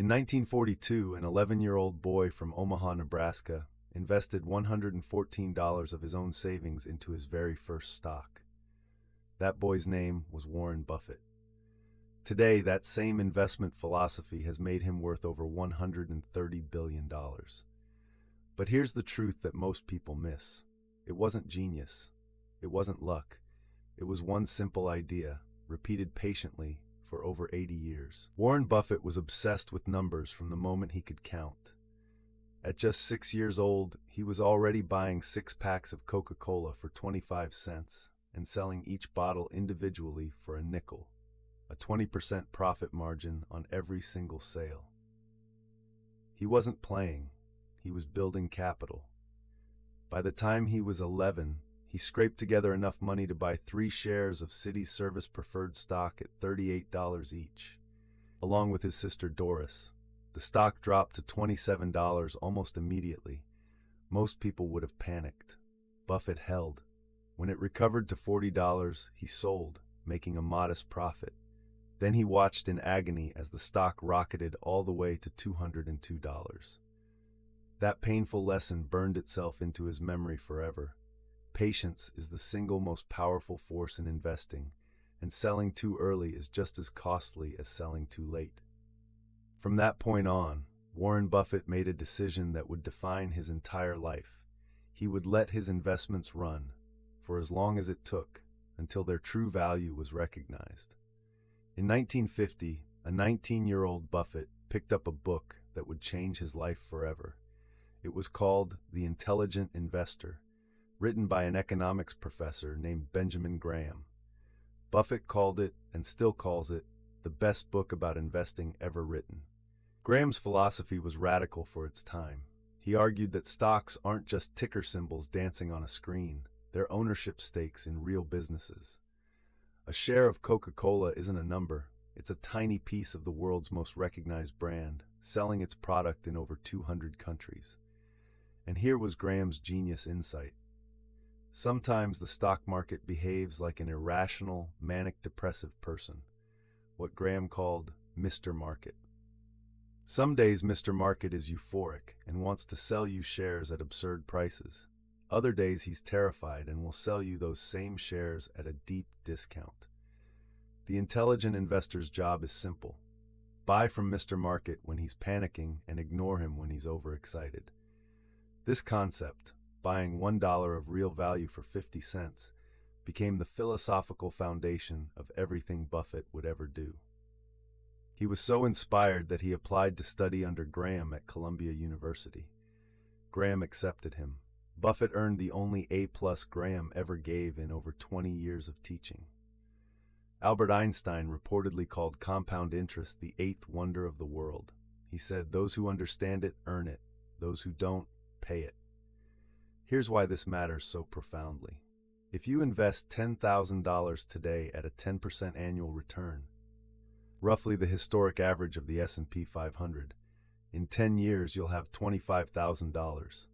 In 1942, an 11-year-old boy from Omaha, Nebraska, invested $114 of his own savings into his very first stock. That boy's name was Warren Buffett. Today, that same investment philosophy has made him worth over $130 billion. But here's the truth that most people miss. It wasn't genius. It wasn't luck. It was one simple idea, repeated patiently for over 80 years. Warren Buffett was obsessed with numbers from the moment he could count. At just 6 years old, he was already buying 6 packs of Coca-Cola for 25 cents and selling each bottle individually for a nickel, a 20% profit margin on every single sale. He wasn't playing, he was building capital. By the time he was 11, he scraped together enough money to buy 3 shares of Citi Service preferred stock at $38 each, along with his sister Doris. The stock dropped to $27 almost immediately. Most people would have panicked. Buffett held. When it recovered to $40, he sold, making a modest profit. Then he watched in agony as the stock rocketed all the way to $202. That painful lesson burned itself into his memory forever. Patience is the single most powerful force in investing, and selling too early is just as costly as selling too late. From that point on, Warren Buffett made a decision that would define his entire life. He would let his investments run, for as long as it took, until their true value was recognized. In 1950, a 19-year-old Buffett picked up a book that would change his life forever. It was called The Intelligent Investor, written by an economics professor named Benjamin Graham. Buffett called it, and still calls it, the best book about investing ever written. Graham's philosophy was radical for its time. He argued that stocks aren't just ticker symbols dancing on a screen, they're ownership stakes in real businesses. A share of Coca-Cola isn't a number, it's a tiny piece of the world's most recognized brand, selling its product in over 200 countries. And here was Graham's genius insight. Sometimes the stock market behaves like an irrational, manic-depressive person, what Graham called Mr. Market. Some days Mr. Market is euphoric and wants to sell you shares at absurd prices. Other days he's terrified and will sell you those same shares at a deep discount. The intelligent investor's job is simple. Buy from Mr. Market when he's panicking and ignore him when he's overexcited. This concept, buying $1 of real value for 50 cents, became the philosophical foundation of everything Buffett would ever do. He was so inspired that he applied to study under Graham at Columbia University. Graham accepted him. Buffett earned the only A+ Graham ever gave in over 20 years of teaching. Albert Einstein reportedly called compound interest the 8th wonder of the world. He said, "Those who understand it earn it. Those who don't, pay it." Here's why this matters so profoundly. If you invest $10,000 today at a 10% annual return, roughly the historic average of the S&P 500, in 10 years you'll have $25,000.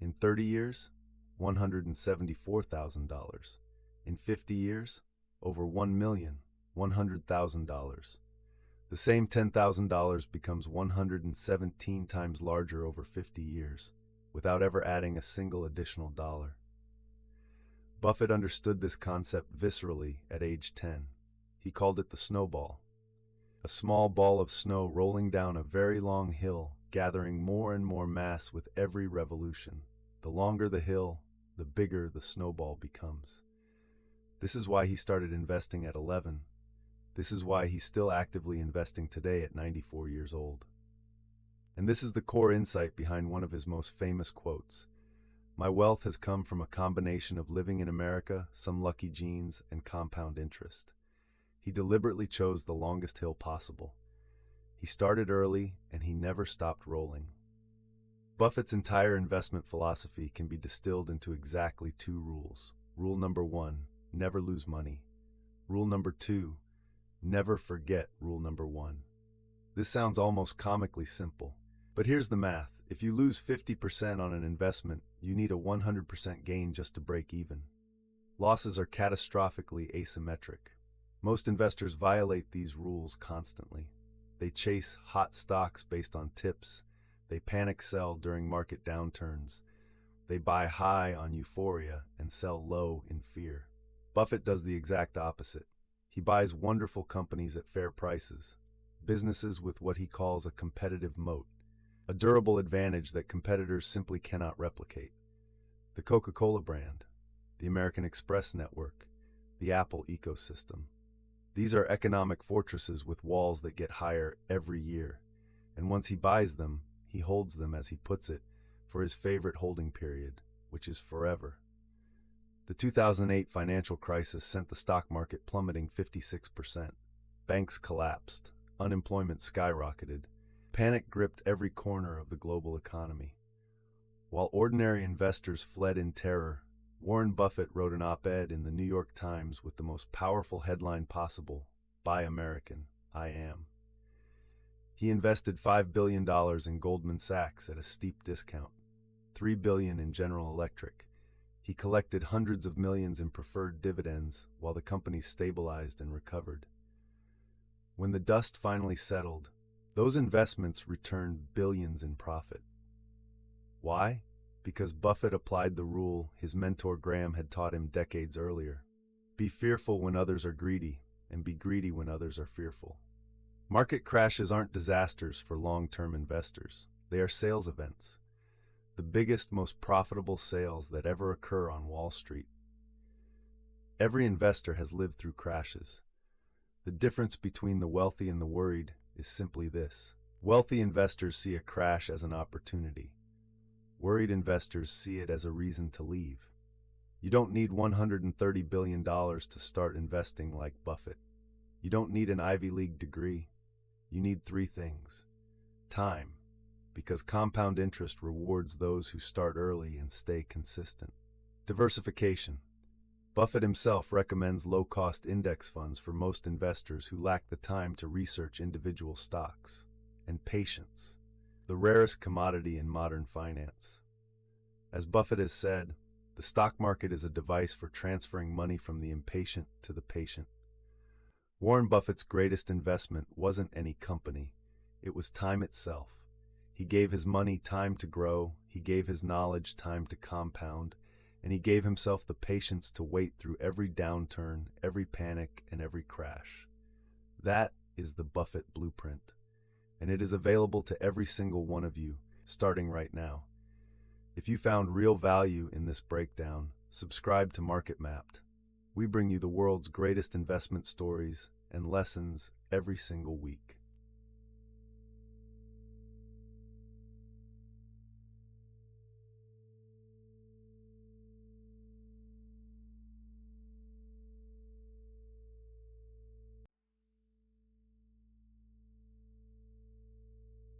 In 30 years, $174,000. In 50 years, over $1,100,000. The same $10,000 becomes 117 times larger over 50 years, without ever adding a single additional dollar. Buffett understood this concept viscerally at age 10. He called it the snowball. A small ball of snow rolling down a very long hill, gathering more and more mass with every revolution. The longer the hill, the bigger the snowball becomes. This is why he started investing at 11. This is why he's still actively investing today at 94 years old. And this is the core insight behind one of his most famous quotes. "My wealth has come from a combination of living in America, some lucky genes, and compound interest." He deliberately chose the longest hill possible. He started early, and he never stopped rolling. Buffett's entire investment philosophy can be distilled into exactly 2 rules. Rule number 1, never lose money. Rule number 2, never forget rule number 1. This sounds almost comically simple, but here's the math. If you lose 50% on an investment, you need a 100% gain just to break even. Losses are catastrophically asymmetric. Most investors violate these rules constantly. They chase hot stocks based on tips. They panic sell during market downturns. They buy high on euphoria and sell low in fear. Buffett does the exact opposite. He buys wonderful companies at fair prices, businesses with what he calls a competitive moat, a durable advantage that competitors simply cannot replicate. The Coca-Cola brand, the American Express network, the Apple ecosystem. These are economic fortresses with walls that get higher every year. And once he buys them, he holds them, as he puts it, for his favorite holding period, which is forever. The 2008 financial crisis sent the stock market plummeting 56%. Banks collapsed, unemployment skyrocketed, panic gripped every corner of the global economy. While ordinary investors fled in terror, Warren Buffett wrote an op-ed in the New York Times with the most powerful headline possible: "Buy American, I am." He invested $5 billion in Goldman Sachs at a steep discount, $3 billion in General Electric. He collected hundreds of millions in preferred dividends while the company stabilized and recovered. When the dust finally settled, those investments returned billions in profit. Why? Because Buffett applied the rule his mentor Graham had taught him decades earlier. Be fearful when others are greedy, and be greedy when others are fearful. Market crashes aren't disasters for long-term investors. They are sales events. The biggest, most profitable sales that ever occur on Wall Street. Every investor has lived through crashes. The difference between the wealthy and the worried is simply this: wealthy investors see a crash as an opportunity. Worried investors see it as a reason to leave. You don't need $130 billion to start investing like Buffett. You don't need an Ivy League degree. You need three things. Time, because compound interest rewards those who start early and stay consistent. Diversification. Buffett himself recommends low-cost index funds for most investors who lack the time to research individual stocks. And patience, the rarest commodity in modern finance. As Buffett has said, the stock market is a device for transferring money from the impatient to the patient. Warren Buffett's greatest investment wasn't any company. It was time itself. He gave his money time to grow, he gave his knowledge time to compound, and he gave himself the patience to wait through every downturn, every panic, and every crash. That is the Buffett blueprint, and it is available to every single one of you, starting right now. If you found real value in this breakdown, subscribe to Market Mapped. We bring you the world's greatest investment stories and lessons every single week.